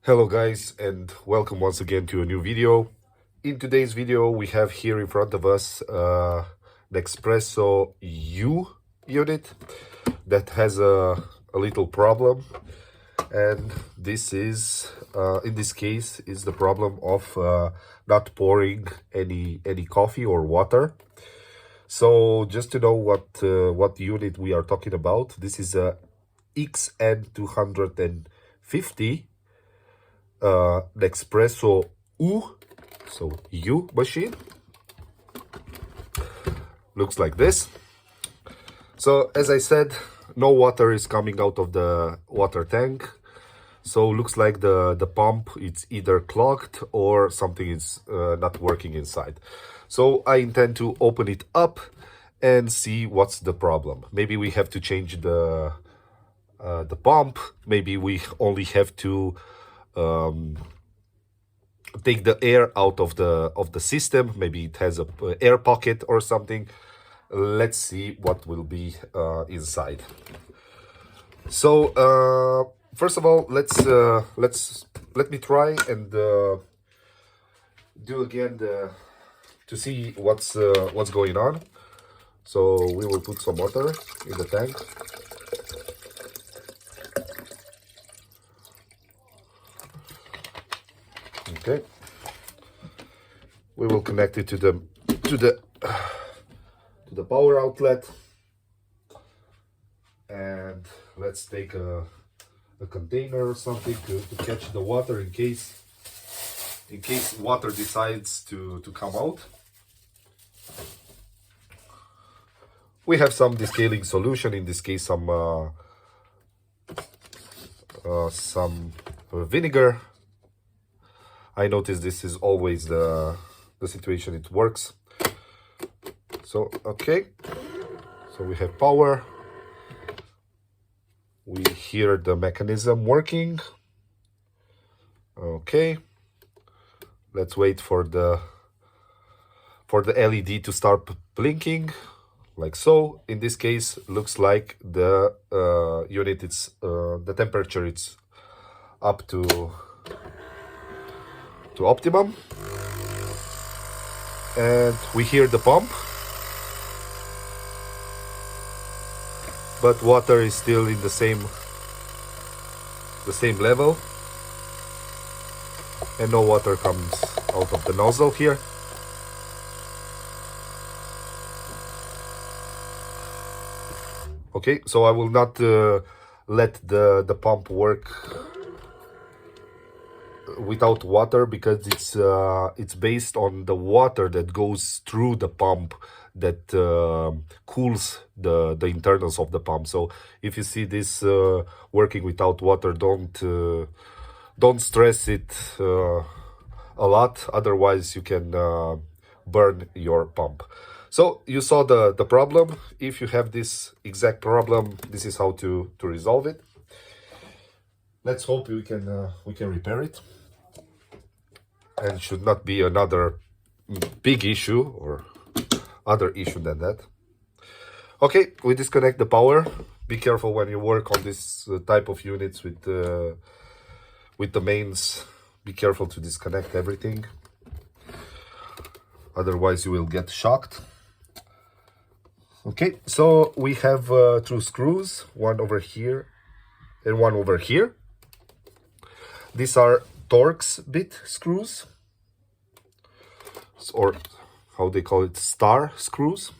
Hello guys, and welcome once again to a new video. In today's video we have here in front of us Nespresso U unit that has a little problem, and this is in this case is the problem of not pouring any coffee or water. So just to know what unit we are talking about, this is a XN250 Nespresso U, so U machine. Looks like this. So as I said, no water is coming out of the water tank. So looks like the pump, it's either clogged or something is not working inside. So I intend to open it up and see what's the problem. Maybe we have to change the pump. Maybe we only have to take the air out of the system. Maybe it has a air pocket or something. Let's see what will be inside. So first of all, let me try and do again to see what's going on. So we will put some water in the tank. Okay, we will connect it to the power outlet, and let's take a container or something to catch the water in case water decides to come out. We have some descaling solution, in this case some vinegar. I notice this is always the situation it works. So okay, so we have power. We hear the mechanism working. Okay, let's wait for the LED to start blinking, like so. In this case, looks like the unit, it's the temperature, it's up to optimum, and we hear the pump, but water is still in the same level, and no water comes out of the nozzle here. Okay, so I will not let the pump work without water, because it's based on the water that goes through the pump that cools the internals of the pump. So if you see this working without water, don't stress it a lot, otherwise you can burn your pump. So you saw the problem. If you have this exact problem, this is how to resolve it. Let's hope we can repair it, and should not be another big issue or other issue than that. Okay, we disconnect the power. Be careful when you work on this type of units with the mains. Be careful to disconnect everything, otherwise you will get shocked. Okay, so we have two screws, one over here and one over here. These are Torx bit screws, or how they call it, star screws.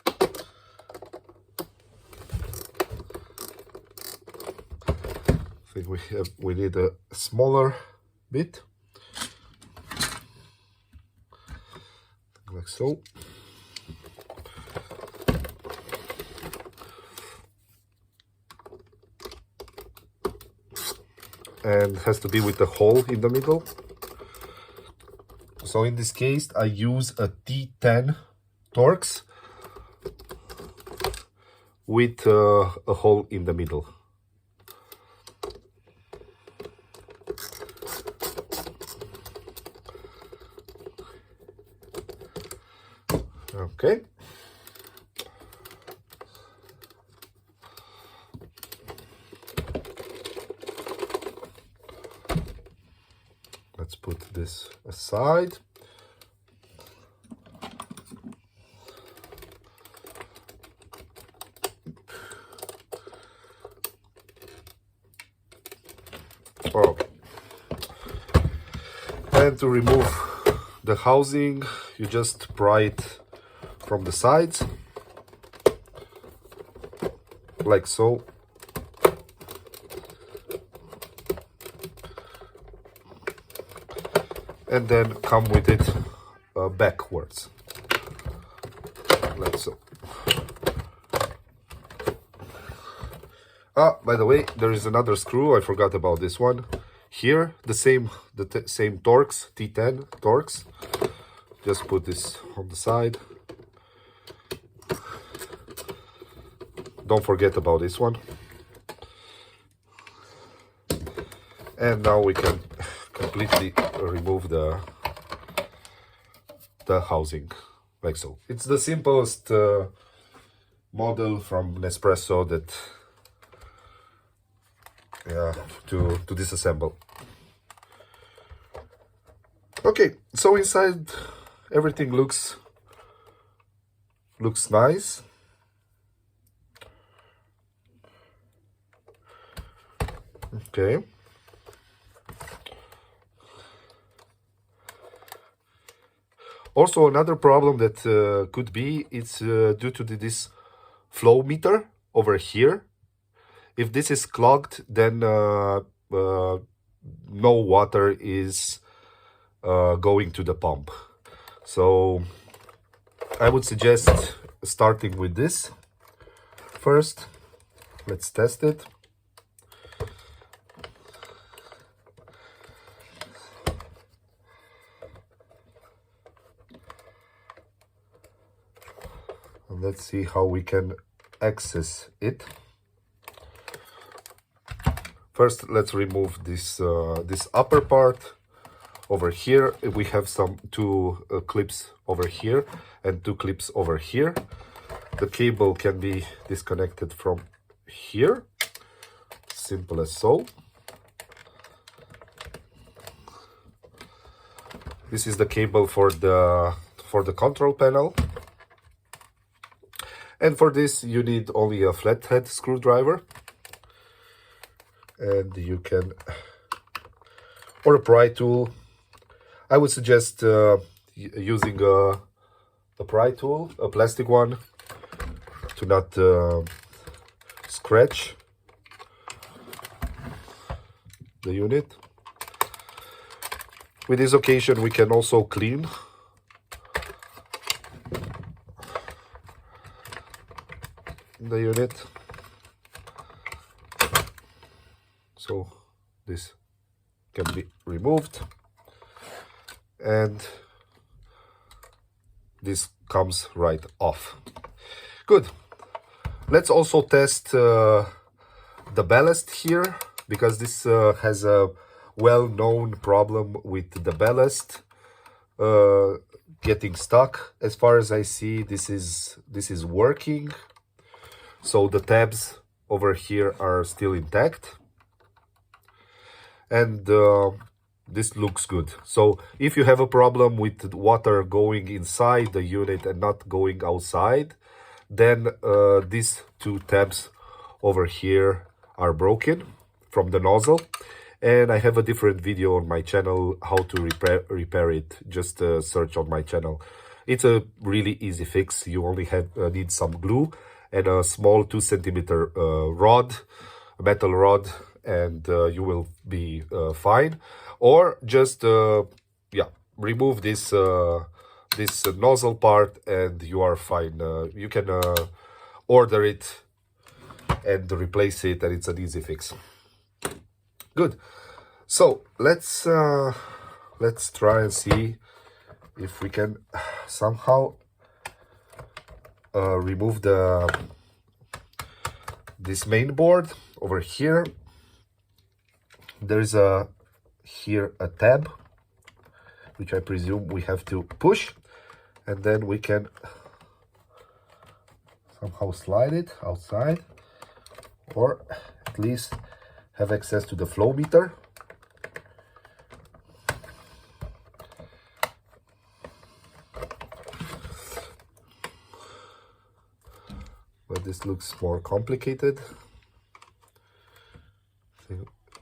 I think we need a smaller bit, like so. And has to be with the hole in the middle. So in this case I use a T10 Torx with a hole in the middle. Okay. this aside. Okay. And to remove the housing, you just pry it from the sides, like so. And then come with it backwards, like so. Ah, by the way, there is another screw. I forgot about this one. Here, the same Torx, T10 Torx. Just put this on the side. Don't forget about this one. And now we can completely remove the housing, like so. It's the simplest model from Nespresso that to disassemble. Okay, so inside everything looks nice. Okay. Also, another problem that could be, it's due to this flow meter over here. If this is clogged, then no water is going to the pump. So I would suggest starting with this first. Let's test it. And let's see how we can access it. First, let's remove this this upper part. Over here, we have two clips over here and two clips over here. The cable can be disconnected from here. Simple as so. This is the cable for the control panel. And for this, you need only a flathead screwdriver. And you can, or a pry tool. I would suggest using a pry tool, a plastic one, to not scratch the unit. With this occasion, we can also clean the unit. So this can be removed, and this comes right off. Good. Let's also test the ballast here, because this has a well-known problem with the ballast getting stuck. As far as I see, this is working. So the tabs over here are still intact. And this looks good. So if you have a problem with water going inside the unit and not going outside, then these two tabs over here are broken from the nozzle. And I have a different video on my channel how to repair it. Just search on my channel. It's a really easy fix. You only need some glue and a small 2 centimeter rod, a metal rod, and you will be fine. Or just remove this this nozzle part and you are fine. You can order it and replace it, and it's an easy fix. Good. So let's try and see if we can somehow remove this main board over here. There's here a tab, which I presume we have to push, and then we can somehow slide it outside, or at least have access to the flow meter. but this looks more complicated.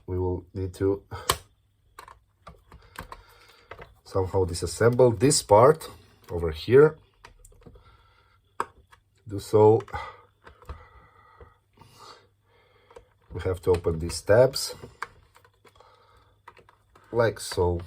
We will need to somehow disassemble this part over here. Do so, we have to open these tabs like so.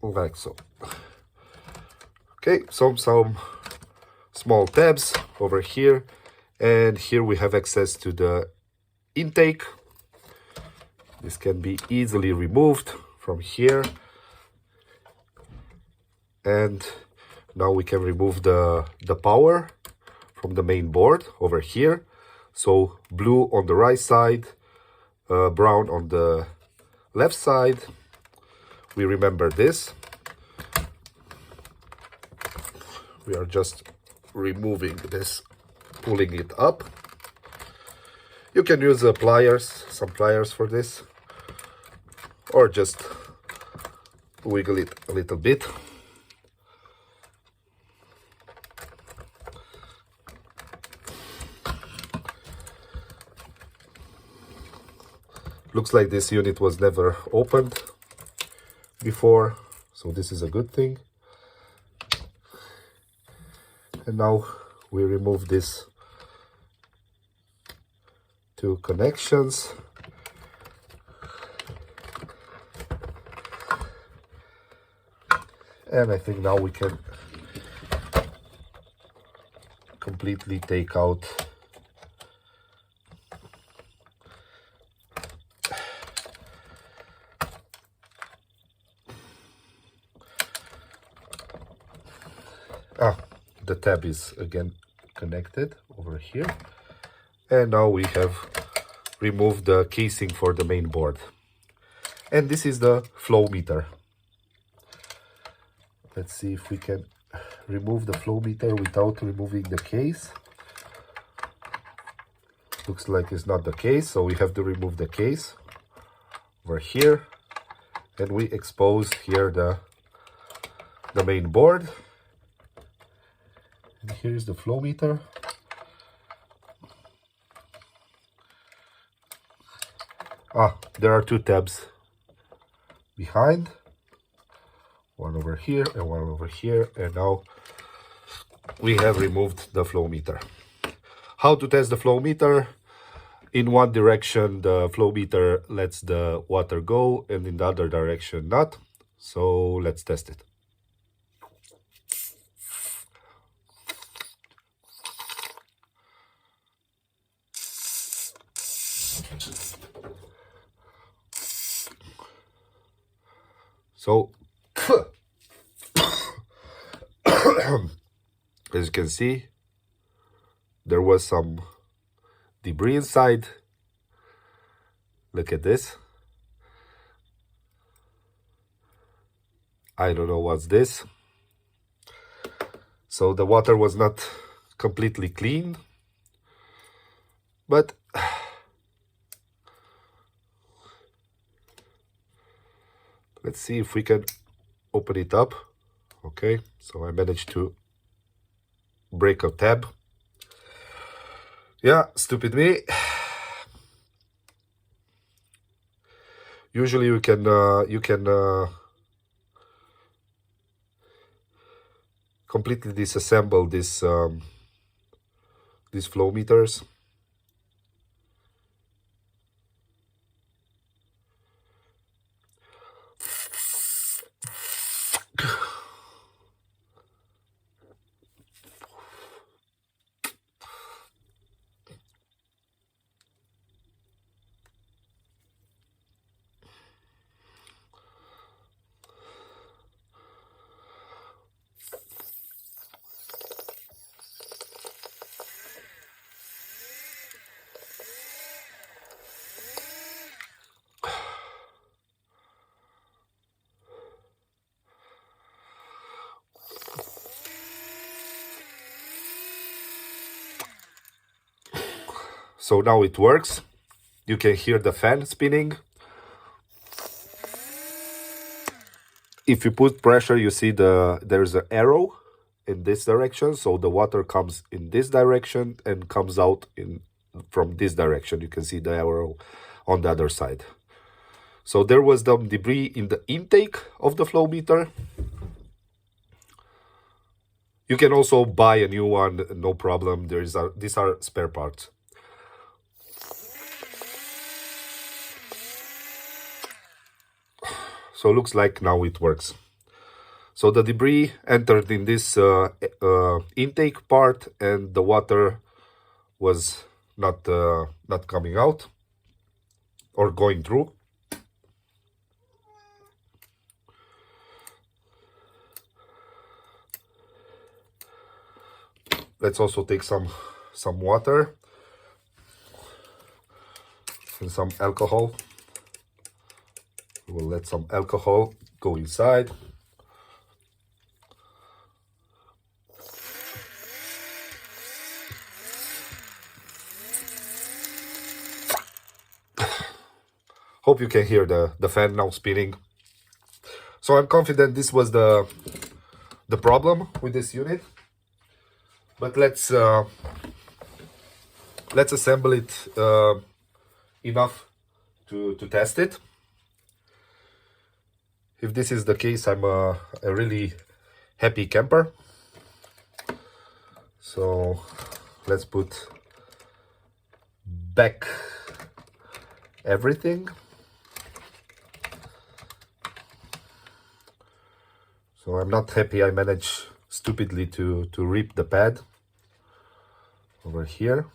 Like so. Okay, so some small tabs over here, and here we have access to the intake. This can be easily removed from here, and now we can remove the power from the main board over here. So blue on the right side, brown on the left side. We remember this. We are just removing this, pulling it up. You can use pliers, some pliers for this, or just wiggle it a little bit. Looks like this unit was never opened before, so this is a good thing. And now we remove these two connections. And I think now we can completely take out the tab is again connected over here, and now we have removed the casing for the main board. And this is the flow meter. Let's see if we can remove the flow meter without removing the case. Looks like it's not the case, so we have to remove the case over here, and we expose here the main board. And here is the flow meter. There are two tabs behind, one over here and one over here, and now we have removed the flow meter. How to test the flow meter? In one direction the flow meter lets the water go, and in the other direction not. So let's test it. So as you can see, there was some debris inside. Look at this. I don't know what's this. So the water was not completely clean, but let's see if we can open it up. Okay, so I managed to break a tab. Yeah, stupid me. Usually you can completely disassemble this these flow meters. So now it works. You can hear the fan spinning. If you put pressure, you see there's an arrow in this direction. So the water comes in this direction and comes out from this direction. You can see the arrow on the other side. So there was some debris in the intake of the flow meter. You can also buy a new one, no problem. These are spare parts. So looks like now it works. So the debris entered in this intake part, and the water was not coming out or going through. Let's also take some water and some alcohol. We'll let some alcohol go inside. Hope you can hear the fan now spinning. So I'm confident this was the problem with this unit. But let's assemble it enough to test it. If this is the case, I'm a really happy camper. So let's put back everything. So I'm not happy I managed stupidly to rip the pad over here.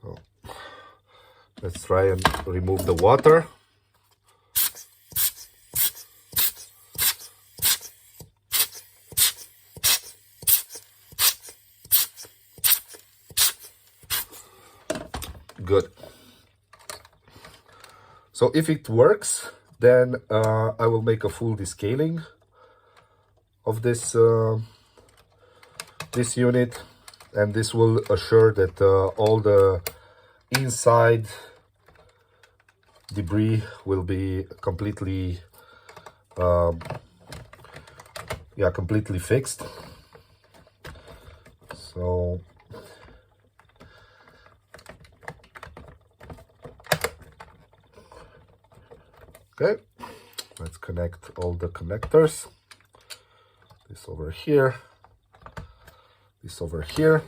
So let's try and remove the water. Good. So if it works, then I will make a full descaling of this this unit, and this will assure that all the inside debris will be completely completely fixed. So okay, let's connect all the connectors. This over here, this over here.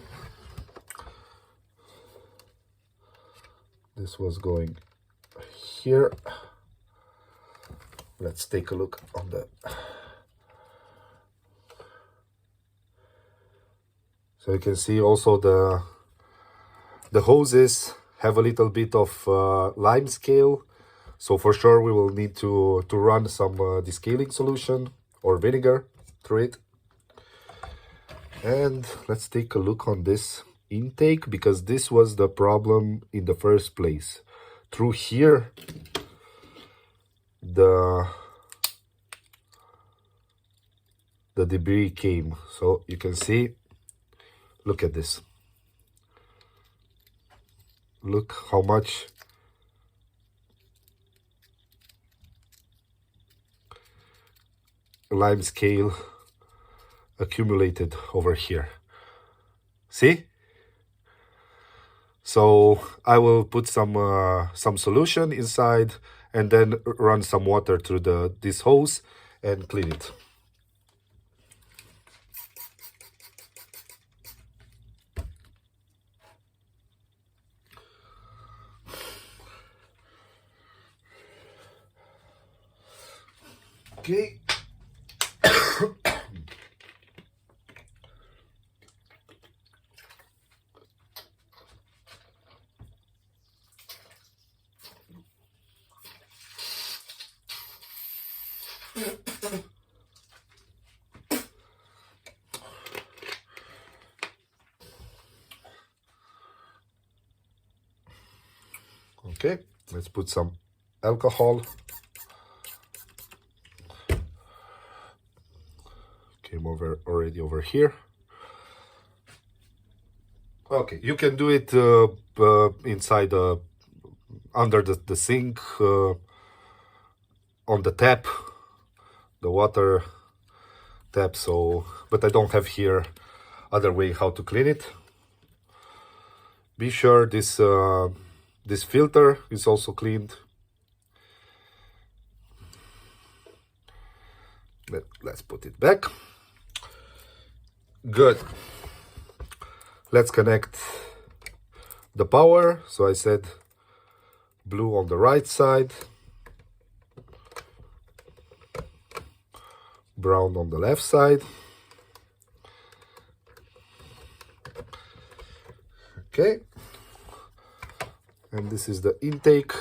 This was going here. Let's take a look on the... So you can see also the hoses have a little bit of lime scale. So for sure we will need to run some descaling solution or vinegar through it. And let's take a look on this intake, because this was the problem in the first place. Through here, the debris came. So you can see, look at this. Look how much lime scale accumulated over here. See? So I will put some solution inside and then run some water through this hose and clean it. Okay. Okay, let's put some alcohol. Came over already over here. Okay, you can do it inside under the sink, on the tap, the water tap. So, but I don't have here other way how to clean it. Be sure this this filter is also cleaned. Let's put it back. Good. Let's connect the power. So I said blue on the right side, brown on the left side. Okay. And this is the intake.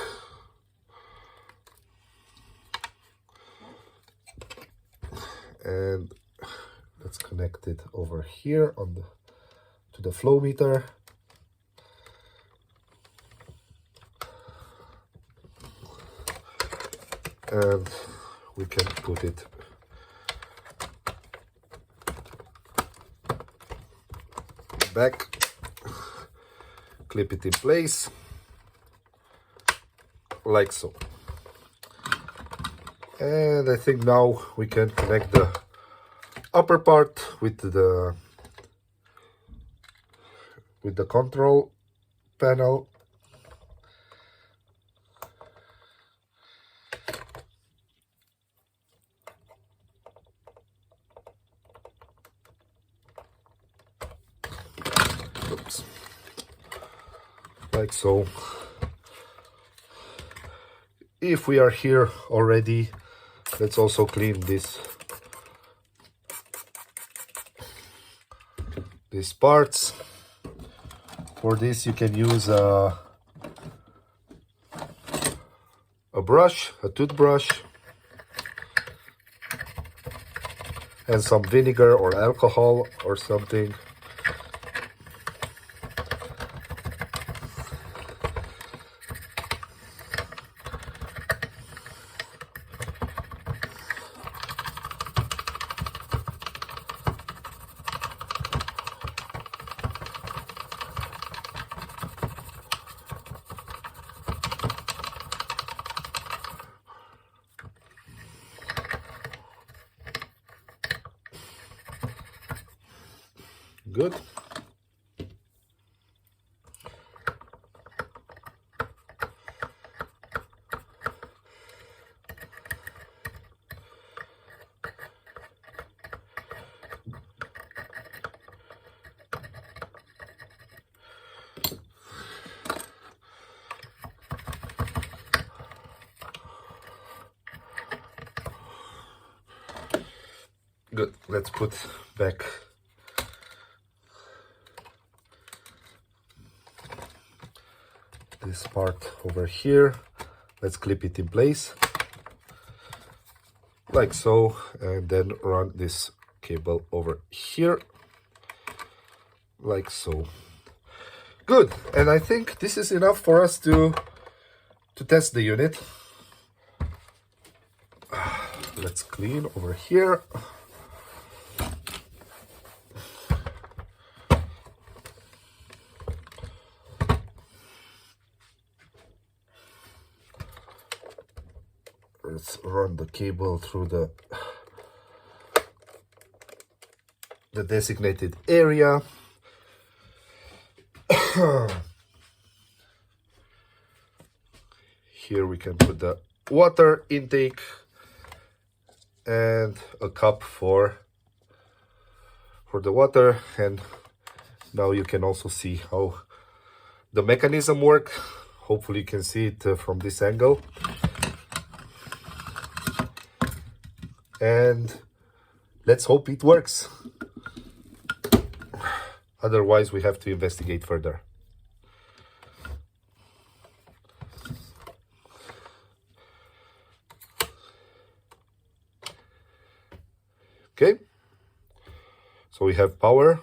And let's connect it over here on the to the flow meter. And we can put it back, clip it in place like so. And I think now we can connect the upper part with the control panel. Oops. Like so. If we are here already, let's also clean these parts. For this you can use a brush, a toothbrush, and some vinegar or alcohol or something. Good. Good. Let's put back this part over here. Let's clip it in place like so, and then run this cable over here like so. Good. And I think this is enough for us to test the unit. Let's clean over here. Let's run the cable through the designated area. Here we can put the water intake and a cup for the water. And now you can also see how the mechanism works. Hopefully you can see it from this angle. And let's hope it works. Otherwise, we have to investigate further. Okay. So we have power.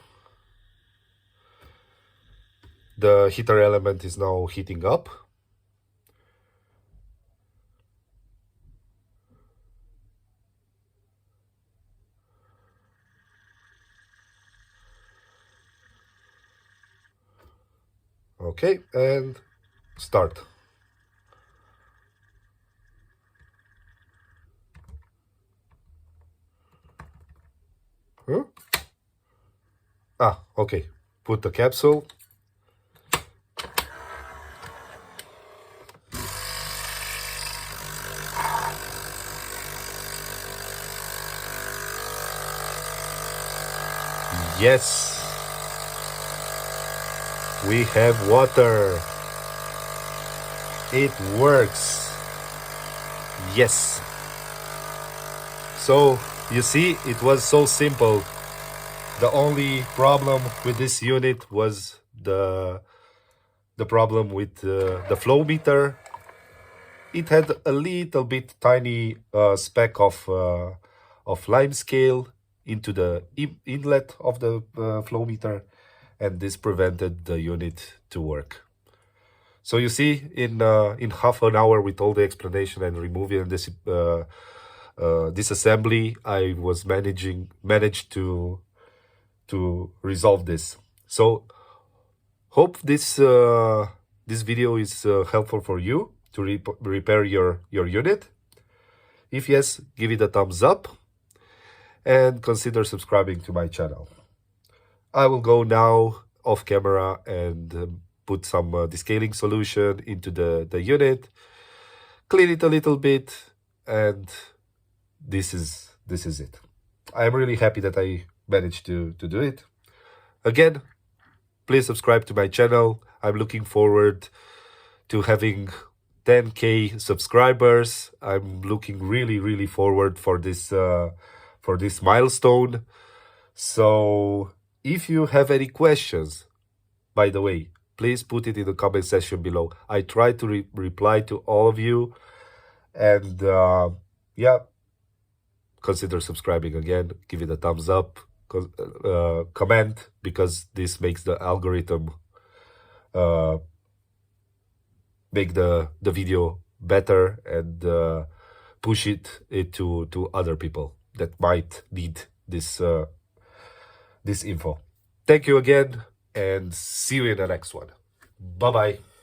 The heater element is now heating up. Okay, and start. Huh? Okay. Put the capsule. Yes, we have water. It works. Yes. So, you see, it was so simple. The only problem with this unit was the problem with the flow meter. It had a little bit tiny speck of lime scale into the inlet of the flow meter, and this prevented the unit to work. So you see, in half an hour with all the explanation and removing this disassembly, I was managed to resolve this. So hope this video is helpful for you to repair your unit. If yes, give it a thumbs up and consider subscribing to my channel. I will go now off camera and put some descaling solution into the unit, clean it a little bit, and this is it. I'm really happy that I managed to do it. Again, please subscribe to my channel. I'm looking forward to having 10K subscribers. I'm looking really forward for this milestone. So if you have any questions, by the way, please put it in the comment section below. I try to reply to all of you, and yeah, consider subscribing again. Give it a thumbs up, comment, because this makes the algorithm make the video better and push it to other people that might need this info. Thank you again, and see you in the next one. Bye bye.